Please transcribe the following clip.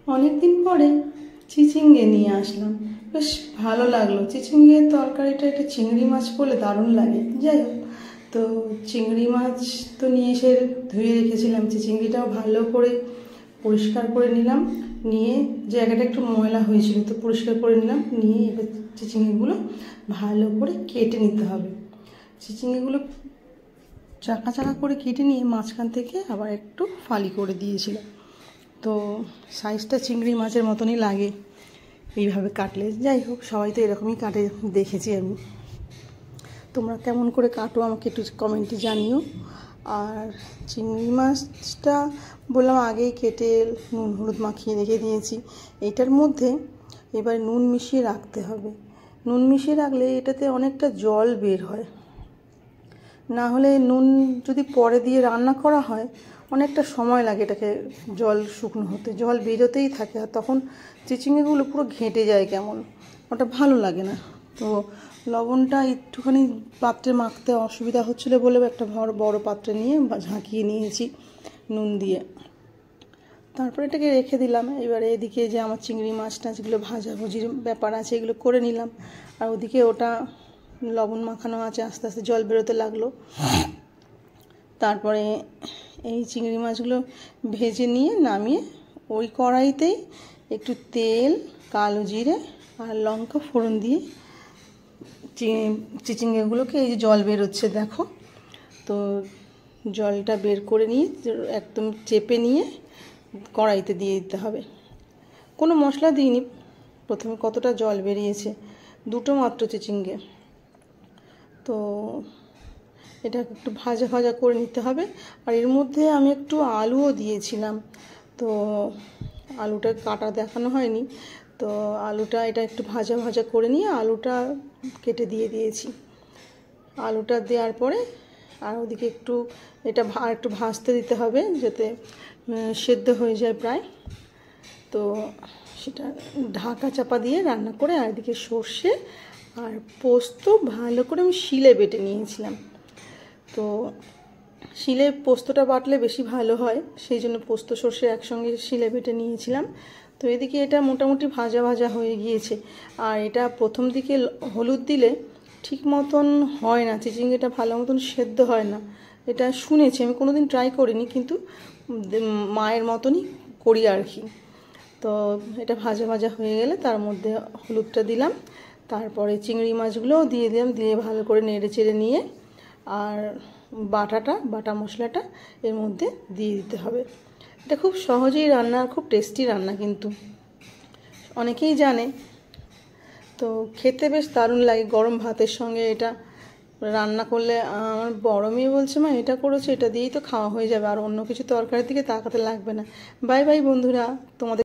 অনেক দিন পরে চিচিঙ্গে নিয়ে আসলাম, বেশ ভালো লাগলো। চিচিঙ্গের তরকারিটা একটা চিংড়ি মাছ করলে দারুণ লাগে। যাই হোক, তো চিংড়ি মাছ তো নিয়ে এসে ধুয়ে রেখেছিলাম, চিচিঙ্গিটাও ভালো করে পরিষ্কার করে নিলাম। নিয়ে জায়গাটা একটু ময়লা হয়েছিল, তো পরিষ্কার করে নিলাম। নিয়ে এবার চিচিঙ্গিগুলো ভালো করে কেটে নিতে হবে। চিচিঙ্গিগুলো চাকা চাকা করে কেটে নিয়ে মাঝখান থেকে আবার একটু ফালি করে দিয়েছিলাম। তো সাইজটা চিংড়ি মাছের মতনই লাগে এইভাবে কাটলে। যাই হোক, সবাই তো এরকমই কাটে দেখেছি আমি। তোমরা কেমন করে কাটো আমাকে একটু কমেন্টে জানিও। আর চিংড়ি মাছটা বললাম আগেই কেটে নুন হলুদ মাখিয়ে রেখে দিয়েছি। এটার মধ্যে এবার নুন মিশিয়ে রাখতে হবে। নুন মিশিয়ে রাখলে এটাতে অনেকটা জল বের হয়, না হলে নুন যদি পরে দিয়ে রান্না করা হয় অনেকটা সময় লাগে এটাকে জল শুকনো হতে, জল বেরোতেই থাকে। আর তখন চিচিঙ্গিগুলো পুরো ঘেঁটে যায় কেমন, ওটা ভালো লাগে না। তো লবণটা একটুখানি পাত্রে মাখতে অসুবিধা হচ্ছিলো বলে একটা বড় পাত্রে নিয়ে ঝাঁকিয়ে নিয়েছি নুন দিয়ে। তারপরে এটাকে রেখে দিলাম। এবারে এদিকে যে আমার চিংড়ি মাছ টাছগুলো ভাজাভুজির ব্যাপার আছে এগুলো করে নিলাম। আর ওদিকে ওটা লবণ মাখানো আছে, আস্তে আস্তে জল বেরোতে লাগলো। তারপরে এই চিংড়ি মাছগুলো ভেজে নিয়ে নামিয়ে ওই কড়াইতেই একটু তেল, কালো জিরে আর লঙ্কা ফোড়ন দিয়ে চিচিঙ্গাগুলোকে, এই যে জল বেরোচ্ছে দেখো, তো জলটা বের করে নিয়ে একদম চেপে নিয়ে কড়াইতে দিয়ে দিতে হবে। কোনো মশলা দিইনি। প্রথমে কতটা জল বেরিয়েছে, দুটো মাত্র চিচিঙ্গে। তো এটা একটু ভাজা ভাজা করে নিতে হবে। আর এর মধ্যে আমি একটু আলুও দিয়েছিলাম, তো আলুটা কাটা দেখানো হয়নি। তো আলুটা এটা একটু ভাজা ভাজা করে নিয়ে আলুটা কেটে দিয়ে দিয়েছি। আলুটা দেওয়ার পরে আর ওদিকে একটু এটা একটু ভাজতে দিতে হবে যাতে সেদ্ধ হয়ে যায় প্রায়। তো সেটা ঢাকা চাপা দিয়ে রান্না করে, আর এদিকে সর্ষে আর পোস্ত ভালো করে আমি শিলে বেটে নিয়েছিলাম। তো শিলে পোস্তটা বাটলে বেশি ভালো হয়, সেই জন্য পোস্ত সর্ষে একসঙ্গে শিলে বেটে নিয়েছিলাম। তো এদিকে এটা মোটামুটি ভাজা ভাজা হয়ে গিয়েছে। আর এটা প্রথম দিকে হলুদ দিলে ঠিক মতন হয় না, চিচিঙ্গাটা ভালো মতন সেদ্ধ হয় না। এটা শুনেছি, আমি কোনো দিন ট্রাই করিনি, কিন্তু মায়ের মতনই করি আর কি। তো এটা ভাজা ভাজা হয়ে গেলে তার মধ্যে হলুদটা দিলাম, তারপরে চিংড়ি মাছগুলোও দিয়ে দিলাম। দিয়ে ভালো করে নেড়ে চেড়ে নিয়ে আর বাটা মশলাটা এর মধ্যে দিয়ে দিতে হবে। এটা খুব সহজেই রান্না, খুব টেস্টি রান্না, কিন্তু অনেকেই জানে। তো খেতে বেশ দারুণ লাগে গরম ভাতের সঙ্গে। এটা রান্না করলে আমার বড় মেয়ে বলছে, মা এটা করেছে, এটা দিয়েই তো খাওয়া হয়ে যাবে, আর অন্য কিছু তরকারির দিকে তাকাতে লাগবে না। বাই বাই বন্ধুরা, তোমাদের